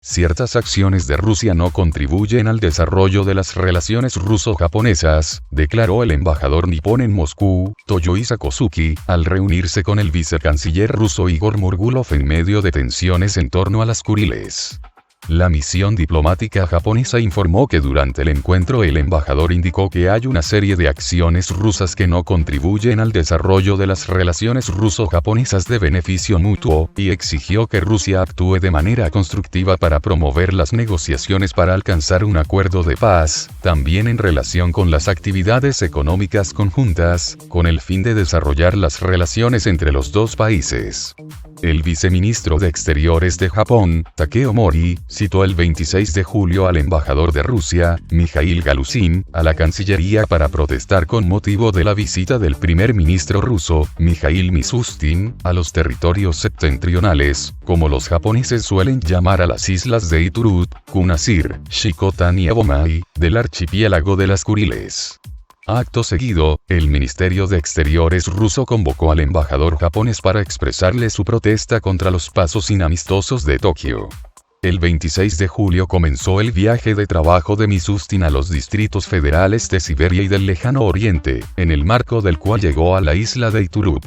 Ciertas acciones de Rusia no contribuyen al desarrollo de las relaciones ruso-japonesas, declaró el embajador nipón en Moscú, Toyohisa Kosuke, al reunirse con el vicecanciller ruso Igor Murgulov en medio de tensiones en torno a las Kuriles. La misión diplomática japonesa informó que durante el encuentro el embajador indicó que hay una serie de acciones rusas que no contribuyen al desarrollo de las relaciones ruso-japonesas de beneficio mutuo, y exigió que Rusia actúe de manera constructiva para promover las negociaciones para alcanzar un acuerdo de paz, también en relación con las actividades económicas conjuntas, con el fin de desarrollar las relaciones entre los dos países. El viceministro de Exteriores de Japón, Takeo Mori, citó el 26 de julio al embajador de Rusia, Mikhail Galusin, a la Cancillería para protestar con motivo de la visita del primer ministro ruso, Mikhail Mishustin, a los territorios septentrionales, como los japoneses suelen llamar a las islas de Iturut, Kunashir, Shikotan y Abomai, del archipiélago de las Kuriles. Acto seguido, el Ministerio de Exteriores ruso convocó al embajador japonés para expresarle su protesta contra los pasos inamistosos de Tokio. El 26 de julio comenzó el viaje de trabajo de Mishustin a los distritos federales de Siberia y del Lejano Oriente, en el marco del cual llegó a la isla de Iturub.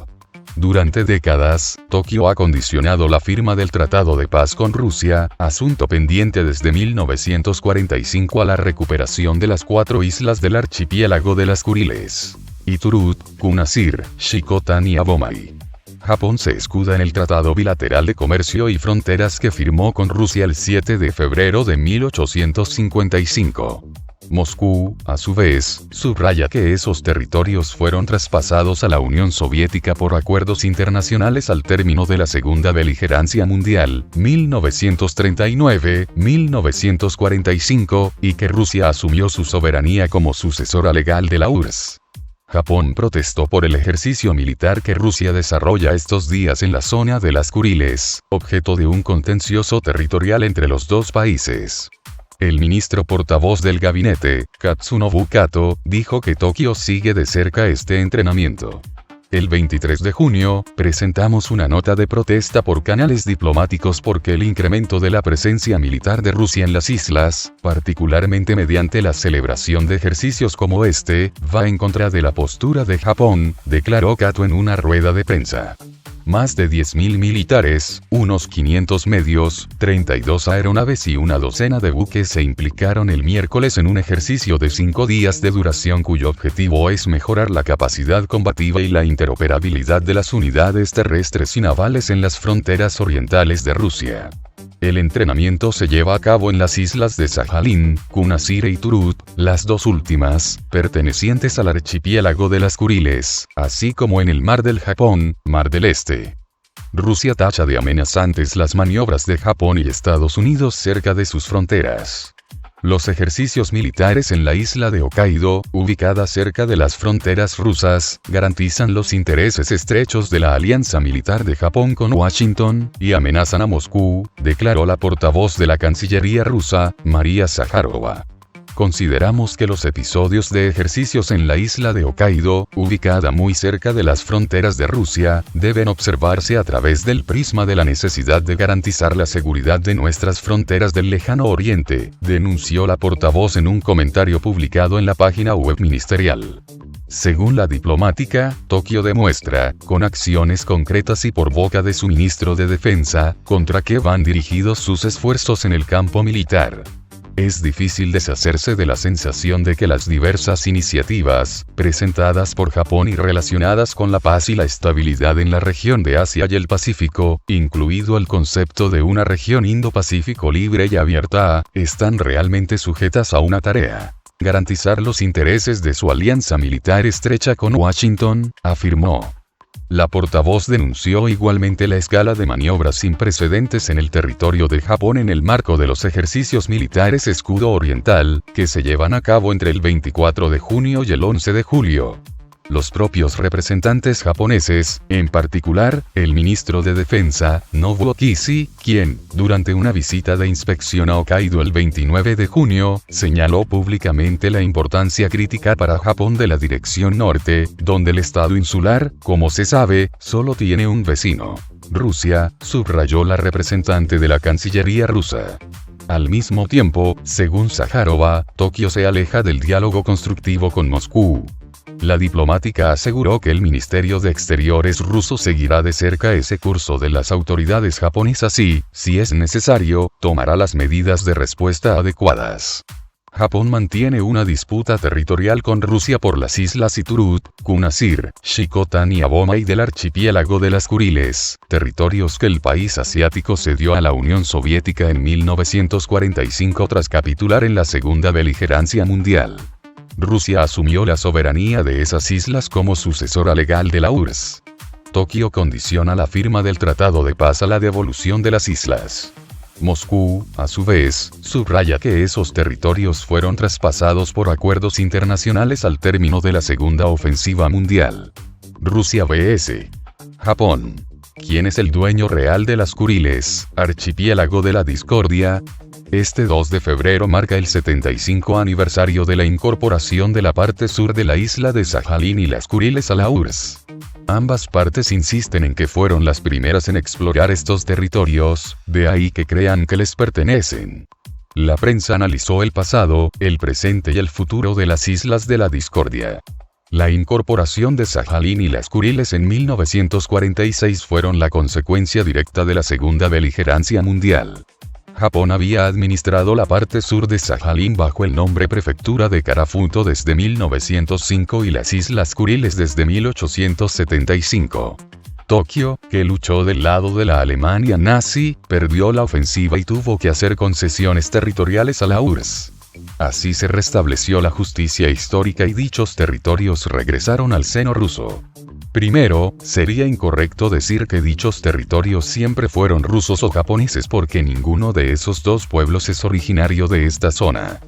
Durante décadas, Tokio ha condicionado la firma del Tratado de Paz con Rusia, asunto pendiente desde 1945 a la recuperación de las 4 islas del archipiélago de las Kuriles: Iturut, Kunashir, Shikotan y Abomai. Japón se escuda en el Tratado Bilateral de Comercio y Fronteras que firmó con Rusia el 7 de febrero de 1855. Moscú, a su vez, subraya que esos territorios fueron traspasados a la Unión Soviética por acuerdos internacionales al término de la Segunda Beligerancia Mundial, 1939-1945, y que Rusia asumió su soberanía como sucesora legal de la URSS. Japón protestó por el ejercicio militar que Rusia desarrolla estos días en la zona de las Kuriles, objeto de un contencioso territorial entre los dos países. El ministro portavoz del gabinete, Katsunobu Kato, dijo que Tokio sigue de cerca este entrenamiento. El 23 de junio, presentamos una nota de protesta por canales diplomáticos porque el incremento de la presencia militar de Rusia en las islas, particularmente mediante la celebración de ejercicios como este, va en contra de la postura de Japón, declaró Kato en una rueda de prensa. Más de 10.000 militares, unos 500 medios, 32 aeronaves y una docena de buques se implicaron el miércoles en un ejercicio de 5 días de duración cuyo objetivo es mejorar la capacidad combativa y la interoperabilidad de las unidades terrestres y navales en las fronteras orientales de Rusia. El entrenamiento se lleva a cabo en las islas de Sajalín, Kunashir e Iturut, las dos últimas, pertenecientes al archipiélago de las Kuriles, así como en el Mar del Japón, Mar del Este. Rusia tacha de amenazantes las maniobras de Japón y Estados Unidos cerca de sus fronteras. Los ejercicios militares en la isla de Hokkaido, ubicada cerca de las fronteras rusas, garantizan los intereses estrechos de la alianza militar de Japón con Washington, y amenazan a Moscú, declaró la portavoz de la Cancillería rusa, María Zaharova. Consideramos que los episodios de ejercicios en la isla de Hokkaido, ubicada muy cerca de las fronteras de Rusia, deben observarse a través del prisma de la necesidad de garantizar la seguridad de nuestras fronteras del Lejano Oriente, denunció la portavoz en un comentario publicado en la página web ministerial. Según la diplomática, Tokio demuestra, con acciones concretas y por boca de su ministro de Defensa, contra qué van dirigidos sus esfuerzos en el campo militar. Es difícil deshacerse de la sensación de que las diversas iniciativas, presentadas por Japón y relacionadas con la paz y la estabilidad en la región de Asia y el Pacífico, incluido el concepto de una región Indo-Pacífico libre y abierta, están realmente sujetas a una tarea: garantizar los intereses de su alianza militar estrecha con Washington, afirmó. La portavoz denunció igualmente la escala de maniobras sin precedentes en el territorio de Japón en el marco de los ejercicios militares Escudo Oriental, que se llevan a cabo entre el 24 de junio y el 11 de julio. Los propios representantes japoneses, en particular, el ministro de Defensa, Nobuo Kishi, quien, durante una visita de inspección a Hokkaido el 29 de junio, señaló públicamente la importancia crítica para Japón de la dirección norte, donde el estado insular, como se sabe, solo tiene un vecino. Rusia, subrayó la representante de la Cancillería rusa. Al mismo tiempo, según Zaharova, Tokio se aleja del diálogo constructivo con Moscú. La diplomática aseguró que el Ministerio de Exteriores ruso seguirá de cerca ese curso de las autoridades japonesas y, si es necesario, tomará las medidas de respuesta adecuadas. Japón mantiene una disputa territorial con Rusia por las islas Iturut, Kunasir, Shikotan y Abomey del archipiélago de las Kuriles, territorios que el país asiático cedió a la Unión Soviética en 1945 tras capitular en la Segunda Beligerancia Mundial. Rusia asumió la soberanía de esas islas como sucesora legal de la URSS. Tokio condiciona la firma del Tratado de Paz a la devolución de las islas. Moscú, a su vez, subraya que esos territorios fueron traspasados por acuerdos internacionales al término de la Segunda Ofensiva Mundial. Rusia vs. Japón. ¿Quién es el dueño real de las Kuriles, archipiélago de la discordia? Este 2 de febrero marca el 75 aniversario de la incorporación de la parte sur de la isla de Sajalín y las Kuriles a la URSS. Ambas partes insisten en que fueron las primeras en explorar estos territorios, de ahí que crean que les pertenecen. La prensa analizó el pasado, el presente y el futuro de las islas de la discordia. La incorporación de Sajalín y las Kuriles en 1946 fueron la consecuencia directa de la Segunda Beligerancia Mundial. Japón había administrado la parte sur de Sajalín bajo el nombre Prefectura de Karafuto desde 1905 y las Islas Kuriles desde 1875. Tokio, que luchó del lado de la Alemania nazi, perdió la ofensiva y tuvo que hacer concesiones territoriales a la URSS. Así se restableció la justicia histórica y dichos territorios regresaron al seno ruso. Primero, sería incorrecto decir que dichos territorios siempre fueron rusos o japoneses porque ninguno de esos dos pueblos es originario de esta zona.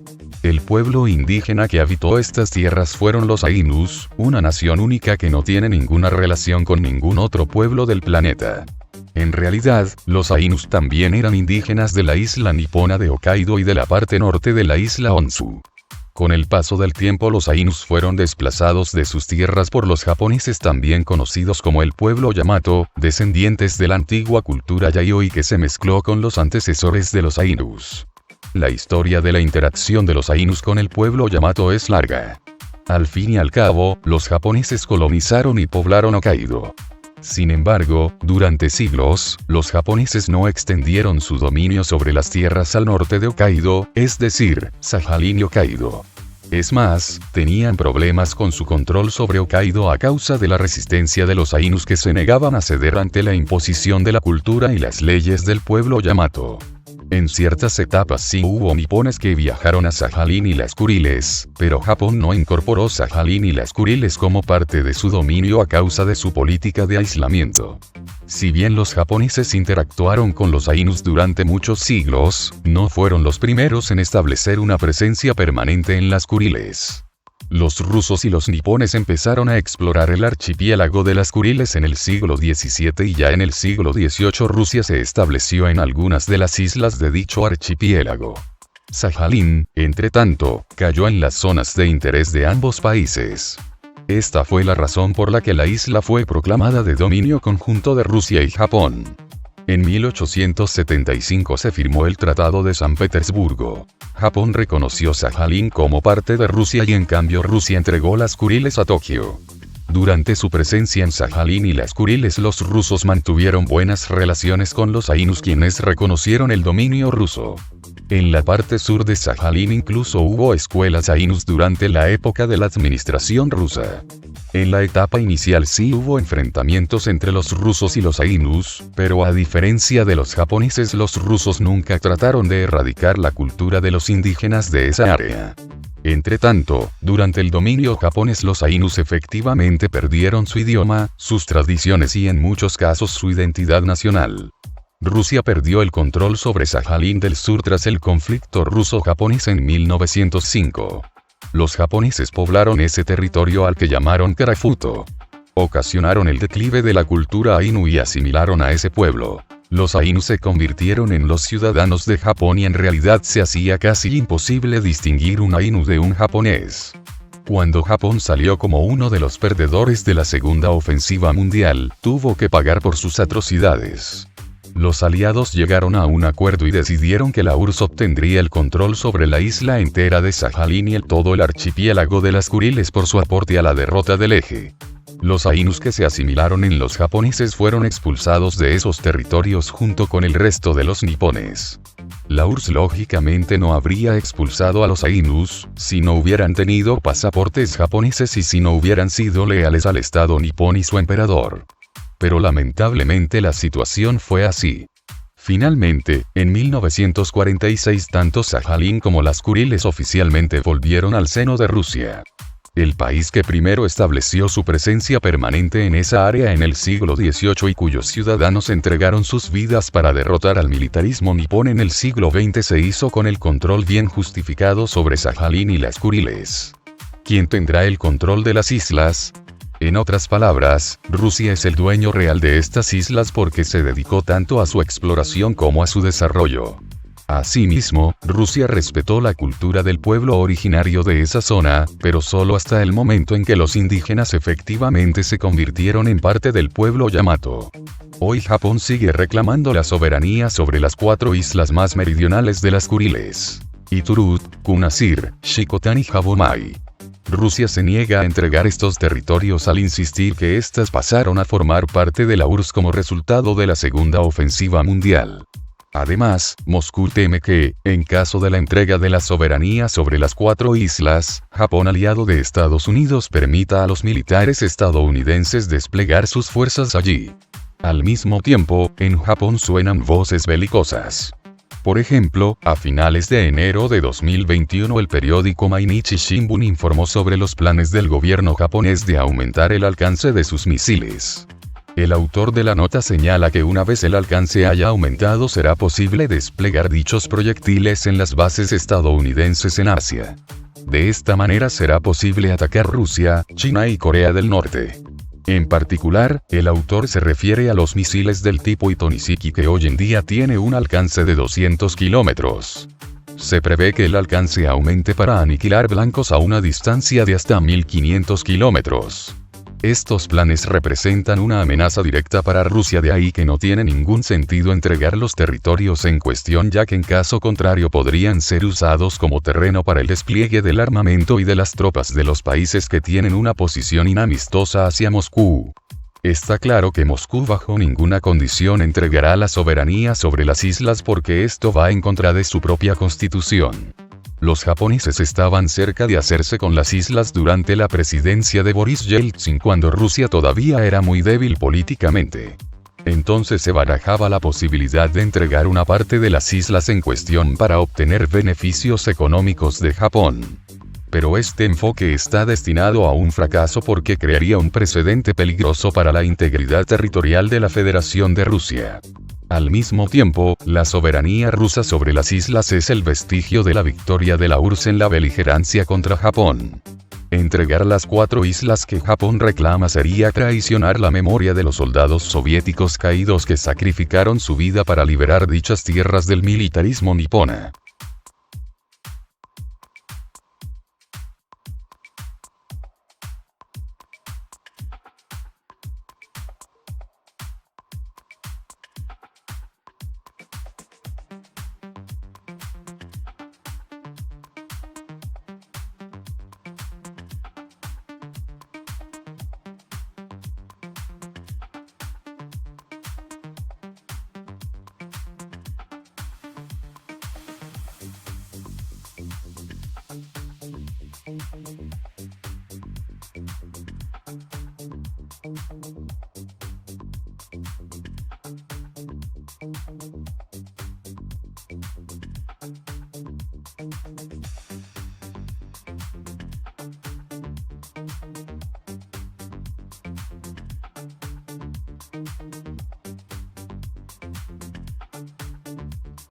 El pueblo indígena que habitó estas tierras fueron los Ainus, una nación única que no tiene ninguna relación con ningún otro pueblo del planeta. En realidad, los Ainus también eran indígenas de la isla nipona de Hokkaido y de la parte norte de la isla Honshu. Con el paso del tiempo los Ainus fueron desplazados de sus tierras por los japoneses también conocidos como el pueblo Yamato, descendientes de la antigua cultura Yayoi que se mezcló con los antecesores de los Ainus. La historia de la interacción de los Ainus con el pueblo Yamato es larga. Al fin y al cabo, los japoneses colonizaron y poblaron Hokkaido. Sin embargo, durante siglos, los japoneses no extendieron su dominio sobre las tierras al norte de Hokkaido, es decir, Sajalín y Hokkaido. Es más, tenían problemas con su control sobre Hokkaido a causa de la resistencia de los Ainus que se negaban a ceder ante la imposición de la cultura y las leyes del pueblo Yamato. En ciertas etapas sí hubo nipones que viajaron a Sajalín y las Kuriles, pero Japón no incorporó Sajalín y las Kuriles como parte de su dominio a causa de su política de aislamiento. Si bien los japoneses interactuaron con los Ainus durante muchos siglos, no fueron los primeros en establecer una presencia permanente en las Kuriles. Los rusos y los nipones empezaron a explorar el archipiélago de las Kuriles en el siglo XVII y ya en el siglo XVIII Rusia se estableció en algunas de las islas de dicho archipiélago. Sajalín, entre tanto, cayó en las zonas de interés de ambos países. Esta fue la razón por la que la isla fue proclamada de dominio conjunto de Rusia y Japón. En 1875 se firmó el Tratado de San Petersburgo. Japón reconoció Sajalín como parte de Rusia y en cambio Rusia entregó las Kuriles a Tokio. Durante su presencia en Sajalín y las Kuriles los rusos mantuvieron buenas relaciones con los Ainus quienes reconocieron el dominio ruso. En la parte sur de Sajalín incluso hubo escuelas Ainus durante la época de la administración rusa. En la etapa inicial sí hubo enfrentamientos entre los rusos y los Ainus, pero a diferencia de los japoneses los rusos nunca trataron de erradicar la cultura de los indígenas de esa área. Entretanto, durante el dominio japonés los Ainus efectivamente perdieron su idioma, sus tradiciones y en muchos casos su identidad nacional. Rusia perdió el control sobre Sajalín del Sur tras el conflicto ruso-japonés en 1905. Los japoneses poblaron ese territorio al que llamaron Karafuto. Ocasionaron el declive de la cultura Ainu y asimilaron a ese pueblo. Los Ainu se convirtieron en los ciudadanos de Japón y en realidad se hacía casi imposible distinguir un Ainu de un japonés. Cuando Japón salió como uno de los perdedores de la Segunda Ofensiva Mundial, tuvo que pagar por sus atrocidades. Los aliados llegaron a un acuerdo y decidieron que la URSS obtendría el control sobre la isla entera de Sajalín y todo el archipiélago de las Kuriles por su aporte a la derrota del Eje. Los Ainus que se asimilaron en los japoneses fueron expulsados de esos territorios junto con el resto de los nipones. La URSS lógicamente no habría expulsado a los Ainus, si no hubieran tenido pasaportes japoneses y si no hubieran sido leales al Estado nipón y su emperador. Pero lamentablemente la situación fue así. Finalmente, en 1946 tanto Sajalín como las Kuriles oficialmente volvieron al seno de Rusia. El país que primero estableció su presencia permanente en esa área en el siglo XVIII y cuyos ciudadanos entregaron sus vidas para derrotar al militarismo nipón en el siglo XX se hizo con el control bien justificado sobre Sajalín y las Kuriles. ¿Quién tendrá el control de las islas? En otras palabras, Rusia es el dueño real de estas islas porque se dedicó tanto a su exploración como a su desarrollo. Asimismo, Rusia respetó la cultura del pueblo originario de esa zona, pero solo hasta el momento en que los indígenas efectivamente se convirtieron en parte del pueblo Yamato. Hoy Japón sigue reclamando la soberanía sobre las 4 islas más meridionales de las Kuriles: Iturut, Kunasir, Shikotan y Habomai. Rusia se niega a entregar estos territorios al insistir que éstas pasaron a formar parte de la URSS como resultado de la Segunda Ofensiva Mundial. Además, Moscú teme que, en caso de la entrega de la soberanía sobre las 4 islas, Japón aliado de Estados Unidos permita a los militares estadounidenses desplegar sus fuerzas allí. Al mismo tiempo, en Japón suenan voces belicosas. Por ejemplo, a finales de enero de 2021 el periódico Mainichi Shimbun informó sobre los planes del gobierno japonés de aumentar el alcance de sus misiles. El autor de la nota señala que una vez el alcance haya aumentado será posible desplegar dichos proyectiles en las bases estadounidenses en Asia. De esta manera será posible atacar Rusia, China y Corea del Norte. En particular, el autor se refiere a los misiles del tipo Itonisiki que hoy en día tiene un alcance de 200 kilómetros. Se prevé que el alcance aumente para aniquilar blancos a una distancia de hasta 1500 kilómetros. Estos planes representan una amenaza directa para Rusia, de ahí que no tiene ningún sentido entregar los territorios en cuestión, ya que en caso contrario podrían ser usados como terreno para el despliegue del armamento y de las tropas de los países que tienen una posición inamistosa hacia Moscú. Está claro que Moscú bajo ninguna condición entregará la soberanía sobre las islas porque esto va en contra de su propia constitución. Los japoneses estaban cerca de hacerse con las islas durante la presidencia de Boris Yeltsin cuando Rusia todavía era muy débil políticamente. Entonces se barajaba la posibilidad de entregar una parte de las islas en cuestión para obtener beneficios económicos de Japón. Pero este enfoque está destinado a un fracaso porque crearía un precedente peligroso para la integridad territorial de la Federación de Rusia. Al mismo tiempo, la soberanía rusa sobre las islas es el vestigio de la victoria de la URSS en la beligerancia contra Japón. Entregar las 4 islas que Japón reclama sería traicionar la memoria de los soldados soviéticos caídos que sacrificaron su vida para liberar dichas tierras del militarismo nipona.